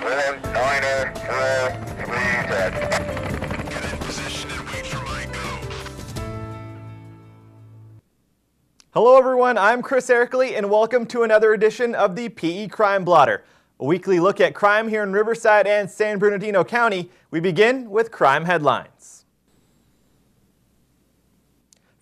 1, Niner, 4, 3, dead. Get in position and wait for my go. Hello everyone, I'm Chris Erickley and welcome to another edition of the PE Crime Blotter, a weekly look at crime here in Riverside and San Bernardino County. We begin with crime headlines.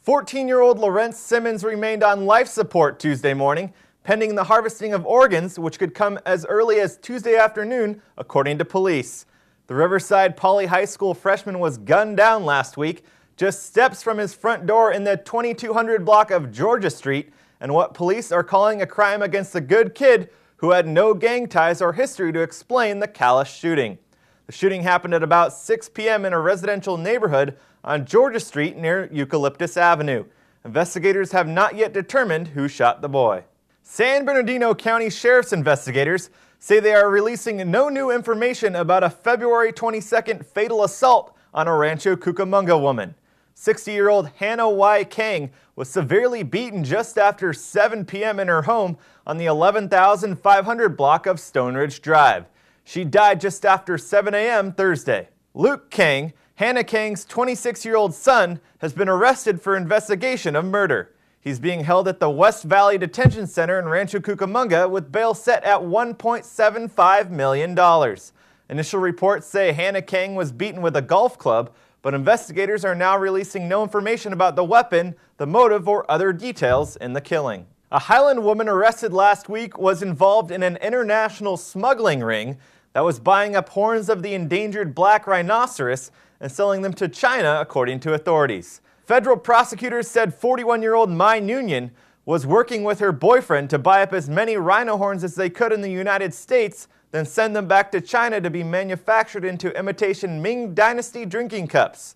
14-year-old Lawrence Simmons remained on life support Tuesday morning, pending the harvesting of organs, which could come as early as Tuesday afternoon, according to police. The Riverside Poly High School freshman was gunned down last week, just steps from his front door in the 2200 block of Georgia Street, and what police are calling a crime against a good kid who had no gang ties or history to explain the callous shooting. The shooting happened at about 6 p.m. in a residential neighborhood on Georgia Street near Eucalyptus Avenue. Investigators have not yet determined who shot the boy. San Bernardino County Sheriff's investigators say they are releasing no new information about a February 22nd fatal assault on a Rancho Cucamonga woman. 60-year-old Hannah Y. Kang was severely beaten just after 7 p.m. in her home on the 11,500 block of Stone Ridge Drive. She died just after 7 a.m. Thursday. Luke Kang, Hannah Kang's 26-year-old son, has been arrested for investigation of murder. He's being held at the West Valley Detention Center in Rancho Cucamonga with bail set at $1.75 million. Initial reports say Hannah Kang was beaten with a golf club, but investigators are now releasing no information about the weapon, the motive, or other details in the killing. A Highland woman arrested last week was involved in an international smuggling ring that was buying up horns of the endangered black rhinoceros and selling them to China, according to authorities. Federal prosecutors said 41-year-old Mai Nguyen was working with her boyfriend to buy up as many rhino horns as they could in the United States, then send them back to China to be manufactured into imitation Ming Dynasty drinking cups.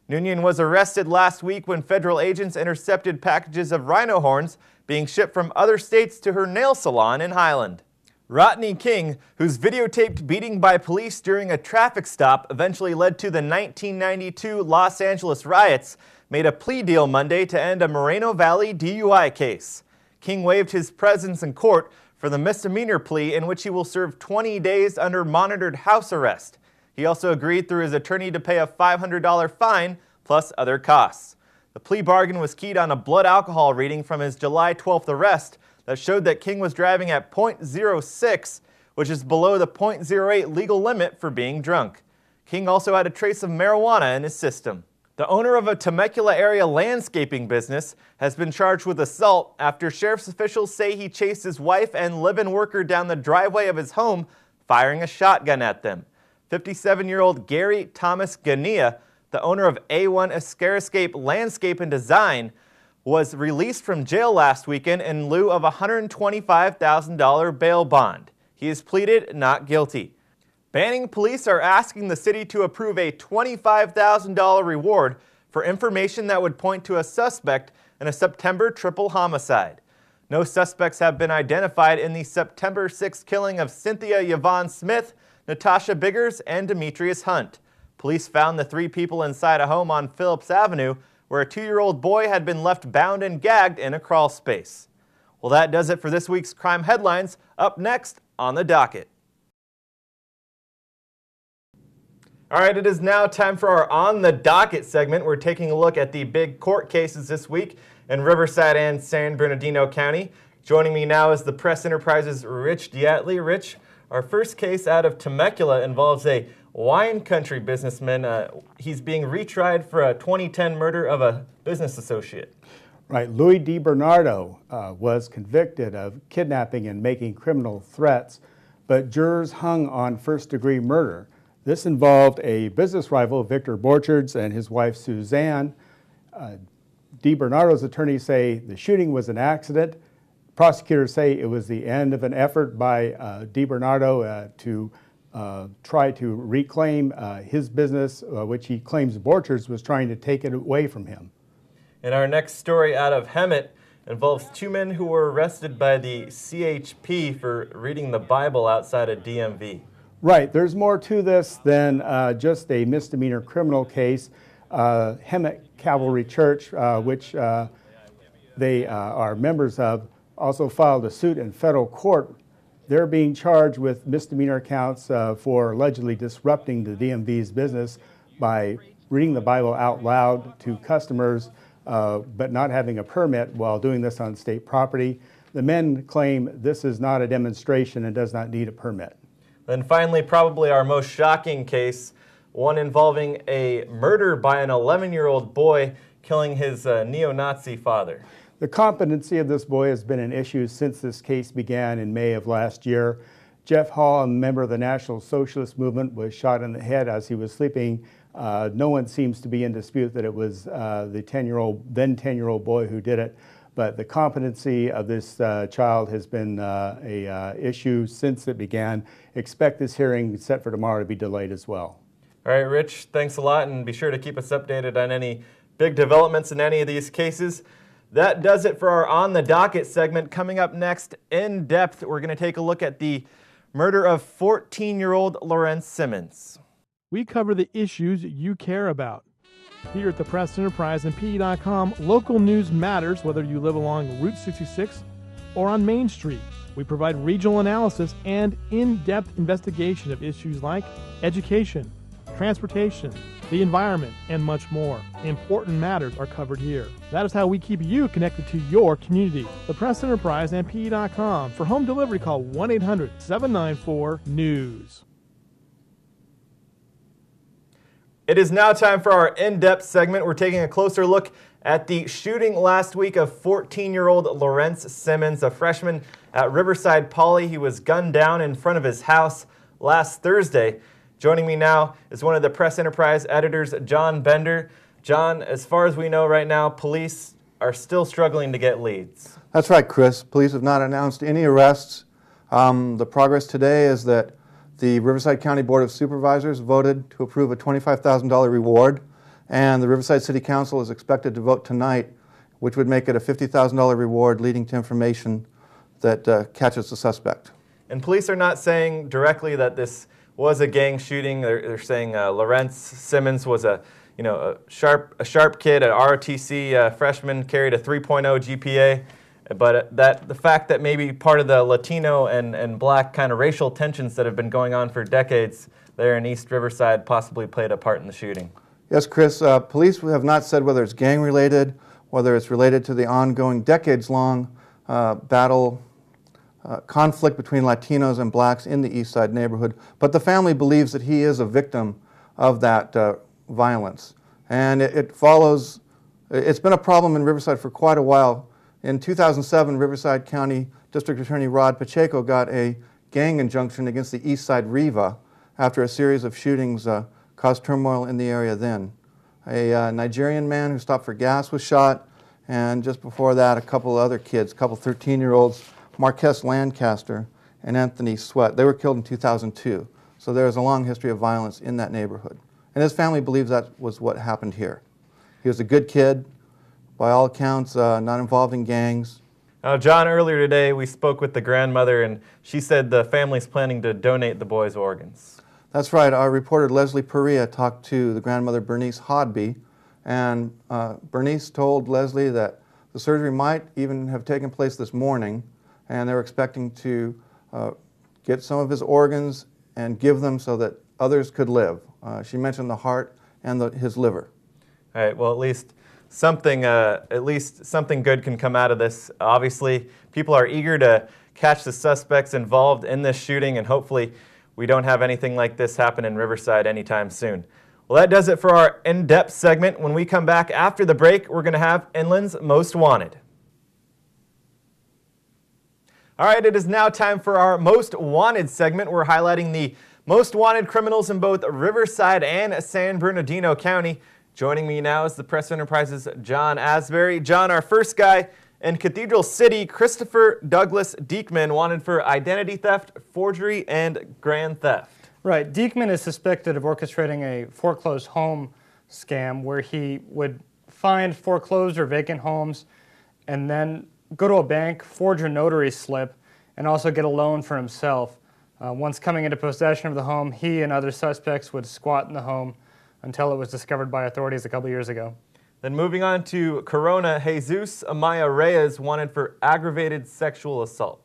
Nguyen was arrested last week when federal agents intercepted packages of rhino horns being shipped from other states to her nail salon in Highland. Rodney King, whose videotaped beating by police during a traffic stop eventually led to the 1992 Los Angeles riots, made a plea deal Monday to end a Moreno Valley DUI case. King waived his presence in court for the misdemeanor plea in which he will serve 20 days under monitored house arrest. He also agreed through his attorney to pay a $500 fine plus other costs. The plea bargain was keyed on a blood alcohol reading from his July 12th arrest that showed that King was driving at .06, which is below the .08 legal limit for being drunk. King also had a trace of marijuana in his system. The owner of a Temecula area landscaping business has been charged with assault after sheriff's officials say he chased his wife and live-in worker down the driveway of his home, firing a shotgun at them. 57-year-old Gary Thomas Gania, the owner of A1 Escariscape Landscape and Design, was released from jail last weekend in lieu of a $125,000 bail bond. He has pleaded not guilty. Banning police are asking the city to approve a $25,000 reward for information that would point to a suspect in a September triple homicide. No suspects have been identified in the September 6th killing of Cynthia Yvonne Smith, Natasha Biggers, and Demetrius Hunt. Police found the three people inside a home on Phillips Avenue where a 2-year-old boy had been left bound and gagged in a crawl space. Well, that does it for this week's crime headlines. Up next on the docket. All right, it is now time for our On the Docket segment. We're taking a look at the big court cases this week in Riverside and San Bernardino County. Joining me now is the Press Enterprise's Rich Diatley. Rich, our first case out of Temecula involves a wine country businessman. He's being retried for a 2010 murder of a business associate. Right, Louis DiBernardo was convicted of kidnapping and making criminal threats, but jurors hung on first-degree murder. This involved a business rival, Victor Borchards, and his wife, Suzanne. DiBernardo's attorneys say the shooting was an accident. Prosecutors say it was the end of an effort by DiBernardo to try to reclaim his business, which he claims Borchards was trying to take it away from him. And our next story out of Hemet involves two men who were arrested by the CHP for reading the Bible outside a DMV. Right, there's more to this than just a misdemeanor criminal case. Hemet Cavalry Church, which they are members of, also filed a suit in federal court They're being charged with misdemeanor counts for allegedly disrupting the DMV's business by reading the Bible out loud to customers, but not having a permit while doing this on state property. The men claim this is not a demonstration and does not need a permit. Then finally, probably our most shocking case, one involving a murder by an 11-year-old boy killing his neo-Nazi father. The competency of this boy has been an issue since this case began in May of last year. Jeff Hall, a member of the National Socialist Movement, was shot in the head as he was sleeping. No one seems to be in dispute that it was the then 10-year-old boy who did it. But the competency of this child has been an issue since it began. Expect this hearing set for tomorrow to be delayed as well. All right, Rich, thanks a lot, and be sure to keep us updated on any big developments in any of these cases. That does it for our On the Docket segment. Coming up next, in depth, we're going to take a look at the murder of 14-year-old Lorenz Simmons. We cover the issues you care about. Here at the Press Enterprise and PE.com, local news matters whether you live along Route 66 or on Main Street. We provide regional analysis and in-depth investigation of issues like education, transportation, the environment, and much more. Important matters are covered here. That is how we keep you connected to your community. The Press Enterprise and PE.com. For home delivery, call 1-800-794-NEWS. It is now time for our in-depth segment. We're taking a closer look at the shooting last week of 14-year-old Lorenz Simmons, a freshman at Riverside Poly. He was gunned down in front of his house last Thursday. Joining me now is one of the Press Enterprise editors, John Bender. John, as far as we know right now, police are still struggling to get leads. That's right, Chris. Police have not announced any arrests. The progress today is that the Riverside County Board of Supervisors voted to approve a $25,000 reward, and the Riverside City Council is expected to vote tonight, which would make it a $50,000 reward leading to information that catches the suspect. And police are not saying directly that this was a gang shooting. They're saying Lorenz Simmons was a sharp kid, an ROTC freshman, carried a 3.0 GPA. But the fact that maybe part of the Latino and black kind of racial tensions that have been going on for decades there in East Riverside possibly played a part in the shooting. Yes, Chris. Police have not said whether it's gang-related, whether it's related to the ongoing decades-long conflict between Latinos and blacks in the East Side neighborhood. But the family believes that he is a victim of that violence. And it follows, it's been a problem in Riverside for quite a while. In 2007, Riverside County District Attorney Rod Pacheco got a gang injunction against the East Side Riva after a series of shootings caused turmoil in the area then. A Nigerian man who stopped for gas was shot, and just before that, a couple other kids, a couple 13-year-olds, Marquez Lancaster and Anthony Sweat. They were killed in 2002. So there's a long history of violence in that neighborhood. And his family believes that was what happened here. He was a good kid, by all accounts, not involved in gangs. Now, John, earlier today we spoke with the grandmother, and she said the family's planning to donate the boy's organs. That's right. Our reporter Leslie Perea talked to the grandmother Bernice Hodby, and Bernice told Leslie that the surgery might even have taken place this morning, and they were expecting to get some of his organs and give them so that others could live. She mentioned the heart and his liver. All right, well, at least something good can come out of this. Obviously, people are eager to catch the suspects involved in this shooting, and hopefully we don't have anything like this happen in Riverside anytime soon. Well, that does it for our in-depth segment. When we come back after the break, we're going to have Inland's Most Wanted. All right, it is now time for our Most Wanted segment. We're highlighting the most wanted criminals in both Riverside and San Bernardino County. Joining me now is the Press Enterprise's John Asbury. John, our first guy in Cathedral City, Christopher Douglas Diekman, wanted for identity theft, forgery, and grand theft. Right. Diekman is suspected of orchestrating a foreclosed home scam where he would find foreclosed or vacant homes and then go to a bank, forge a notary slip, and also get a loan for himself. Once coming into possession of the home, he and other suspects would squat in the home until it was discovered by authorities a couple years ago. Then moving on to Corona, Jesus Amaya Reyes wanted for aggravated sexual assault.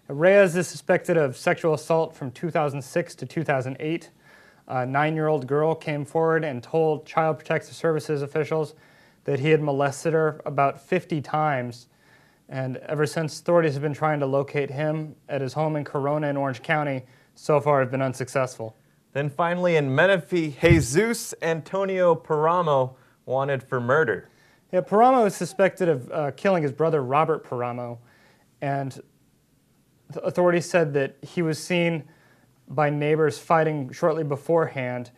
Reyes is suspected of sexual assault from 2006 to 2008. A 9-year-old girl came forward and told Child Protective Services officials that he had molested her about 50 times. And ever since, authorities have been trying to locate him at his home in Corona in Orange County. So far, have been unsuccessful. Then finally in Menifee, Jesus Antonio Paramo wanted for murder. Yeah, Paramo is suspected of killing his brother Robert Paramo, and the authorities said that he was seen by neighbors fighting shortly beforehand.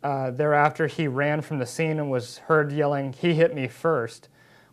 Thereafter, he ran from the scene and was heard yelling, "He hit me first."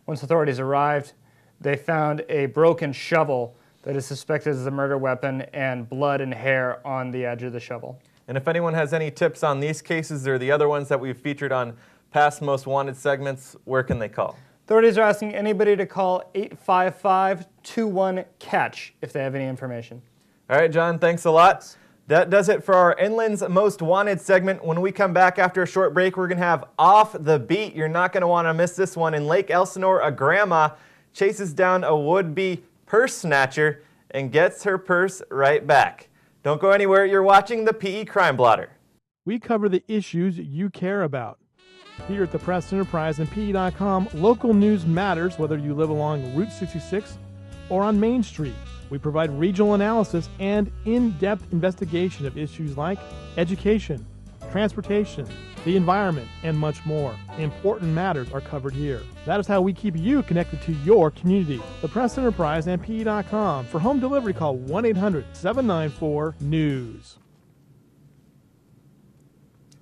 Once authorities arrived, they found a broken shovel that is suspected as a murder weapon and blood and hair on the edge of the shovel. And if anyone has any tips on these cases or the other ones that we've featured on past Most Wanted segments, where can they call? Authorities are asking anybody to call 855-21-CATCH if they have any information. All right, John, thanks a lot. That does it for our Inland's Most Wanted segment. When we come back after a short break, we're going to have Off the Beat. You're not going to want to miss this one. In Lake Elsinore, a grandma chases down a would-be purse snatcher and gets her purse right back. Don't go anywhere. You're watching the PE Crime Blotter. We cover the issues you care about. Here at the Press Enterprise and PE.com, local news matters whether you live along Route 66 or on Main Street. We provide regional analysis and in-depth investigation of issues like education, transportation, the environment, and much more. Important matters are covered here. That is how we keep you connected to your community. The Press Enterprise and PE.com. For home delivery, call 1-800-794-NEWS.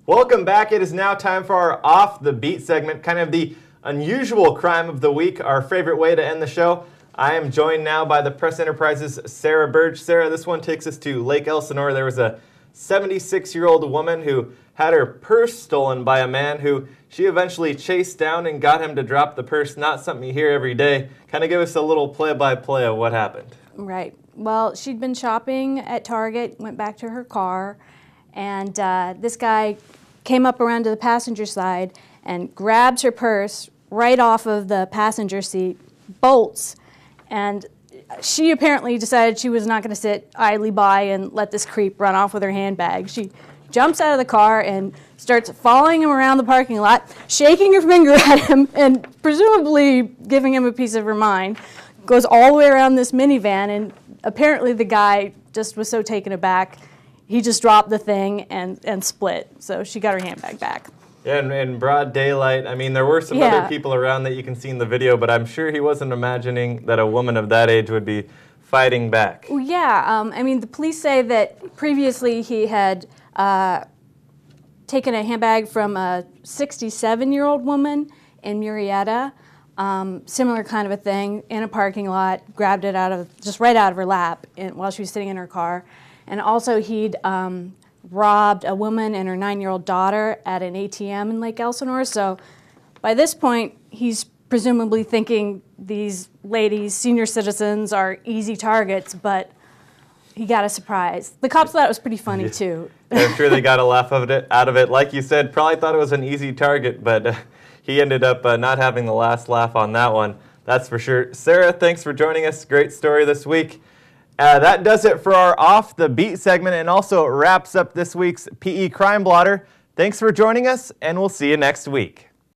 Welcome back. It is now time for our Off the Beat segment, kind of the unusual crime of the week, our favorite way to end the show. I am joined now by the Press Enterprise's Sarah Burge. Sarah, this one takes us to Lake Elsinore. There was a 76-year-old woman who had her purse stolen by a man who she eventually chased down and got him to drop the purse. Not something you hear every day. Kind of give us a little play-by-play of what happened. Right. Well, she'd been shopping at Target, went back to her car, and this guy came up around to the passenger side and grabs her purse right off of the passenger seat, bolts, and she apparently decided she was not going to sit idly by and let this creep run off with her handbag. She jumps out of the car and starts following him around the parking lot, shaking her finger at him and presumably giving him a piece of her mind. Goes all the way around this minivan, and apparently the guy just was so taken aback, he just dropped the thing and split. So she got her handbag back. Yeah, in broad daylight. I mean, there were some other people around that you can see in the video, but I'm sure he wasn't imagining that a woman of that age would be fighting back. Well, yeah, I mean, the police say that previously he had taken a handbag from a 67-year-old woman in Murrieta. Similar kind of a thing in a parking lot, grabbed it just right out of her lap while she was sitting in her car. And also he'd robbed a woman and her 9-year-old daughter at an ATM in Lake Elsinore. So by this point, he's presumably thinking these ladies, senior citizens, are easy targets, but he got a surprise. The cops thought it was pretty funny, too. I'm sure they got a laugh out of it. Like you said, probably thought it was an easy target, but he ended up not having the last laugh on that one. That's for sure. Sarah, thanks for joining us. Great story this week. That does it for our Off the Beat segment, and also wraps up this week's PE Crime Blotter. Thanks for joining us, and we'll see you next week.